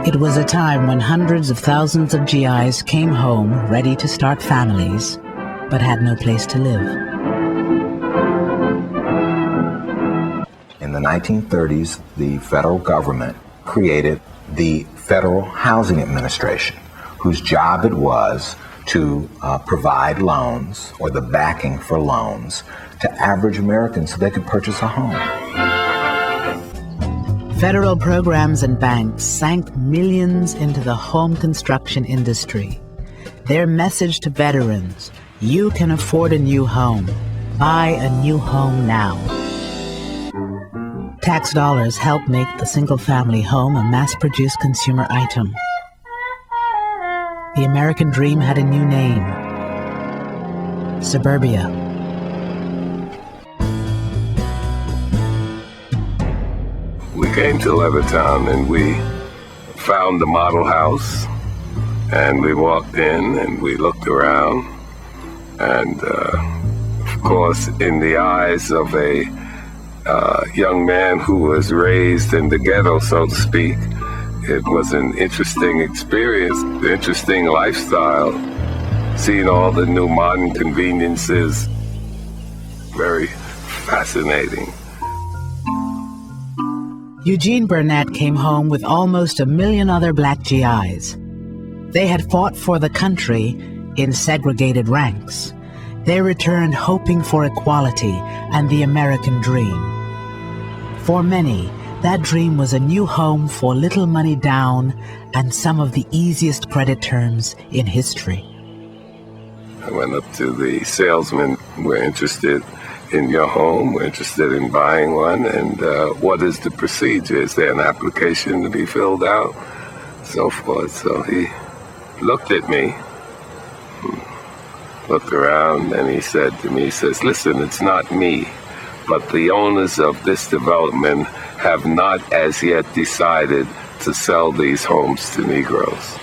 It was a time when hundreds of thousands of GIs came home ready to start families, but had no place to live. In the 1930s, the federal government created the Federal Housing Administration, whose job it was to provide loans or the backing for loans to average Americans so they could purchase a home. Federal programs and banks sank millions into the home construction industry. Their message to veterans: you can afford a new home. Buy a new home now. Tax dollars helped make the single-family home a mass-produced consumer item. The American dream had a new name: suburbia. We came to Levittown and we found the model house, and we walked in and we looked around, and of course, in the eyes of a young man who was raised in the ghetto, so to speak, it was an interesting experience, interesting lifestyle, seeing all the new modern conveniences, very fascinating. Eugene Burnett came home with almost 1 million other black GIs. They had fought for the country in segregated ranks. They returned hoping for equality and the American dream. For many, that dream was a new home for little money down and some of the easiest credit terms in history. I went up to the salesman. We're interested in your home. We're interested in buying one. And what is the procedure? Is there an application to be filled out? So forth. So he looked at me, looked around, and he said to me, he says, listen, it's not me, but the owners of this development have not as yet decided to sell these homes to Negroes.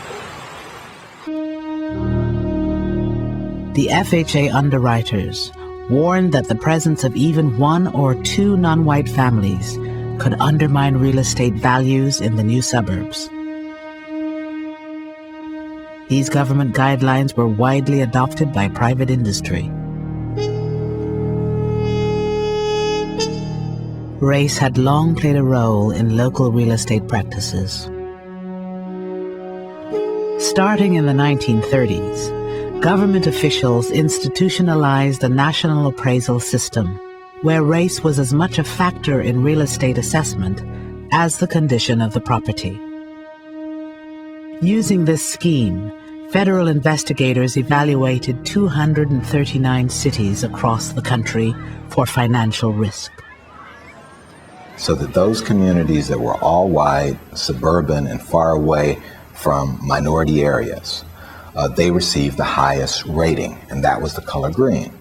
The FHA underwriters warned that the presence of even one or two non-white families could undermine real estate values in the new suburbs. These government guidelines were widely adopted by private industry. Race had long played a role in local real estate practices. Starting in the 1930s, government officials institutionalized a national appraisal system where race was as much a factor in real estate assessment as the condition of the property. Using this scheme, federal investigators evaluated 239 cities across the country for financial risk. So that those communities that were all white, suburban, and far away from minority areas, they received the highest rating, and that was the color green.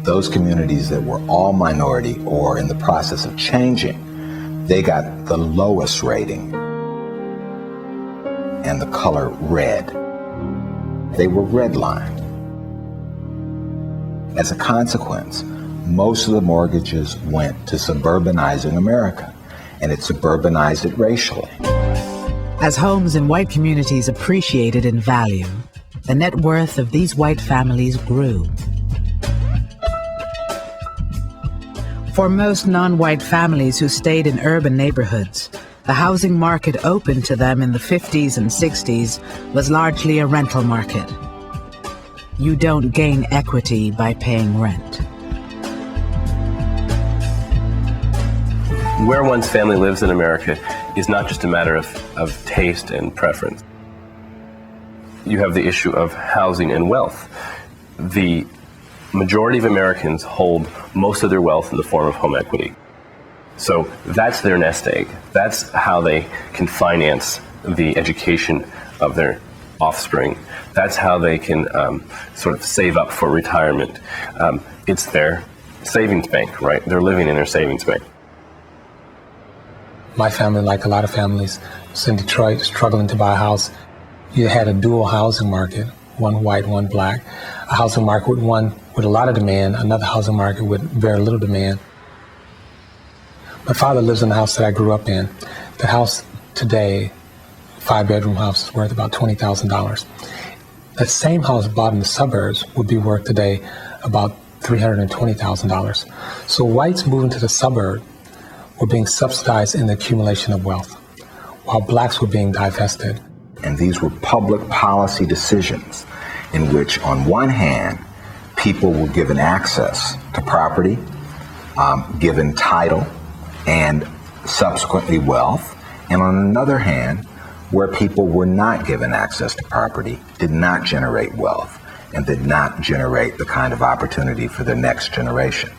Those communities that were all minority or in the process of changing, they got the lowest rating and the color red. They were redlined. As a consequence, most of the mortgages went to suburbanizing America, and it suburbanized it racially. As homes in white communities appreciated in value, the net worth of these white families grew. For most non-white families who stayed in urban neighborhoods, the housing market open to them in the 50s and 60s was largely a rental market. You don't gain equity by paying rent. Where one's family lives in America is not just a matter of taste and preference. You have the issue of housing and wealth. The majority of Americans hold most of their wealth in the form of home equity. So that's their nest egg. That's how they can finance the education of their offspring. That's how they can sort of save up for retirement. It's their savings bank, right? They're living in their savings bank. My family, like a lot of families, was in Detroit struggling to buy a house. You had a dual housing market, one white, one black. A housing market with one with a lot of demand, another housing market with very little demand. My father lives in the house that I grew up in. The house today, 5-bedroom house, is worth about $20,000. That same house bought in the suburbs would be worth today about $320,000. So whites moving to the suburb were being subsidized in the accumulation of wealth, while blacks were being divested. And these were public policy decisions in which, on one hand, people were given access to property, given title, and subsequently wealth, and on another hand, where people were not given access to property, did not generate wealth, and did not generate the kind of opportunity for the next generation.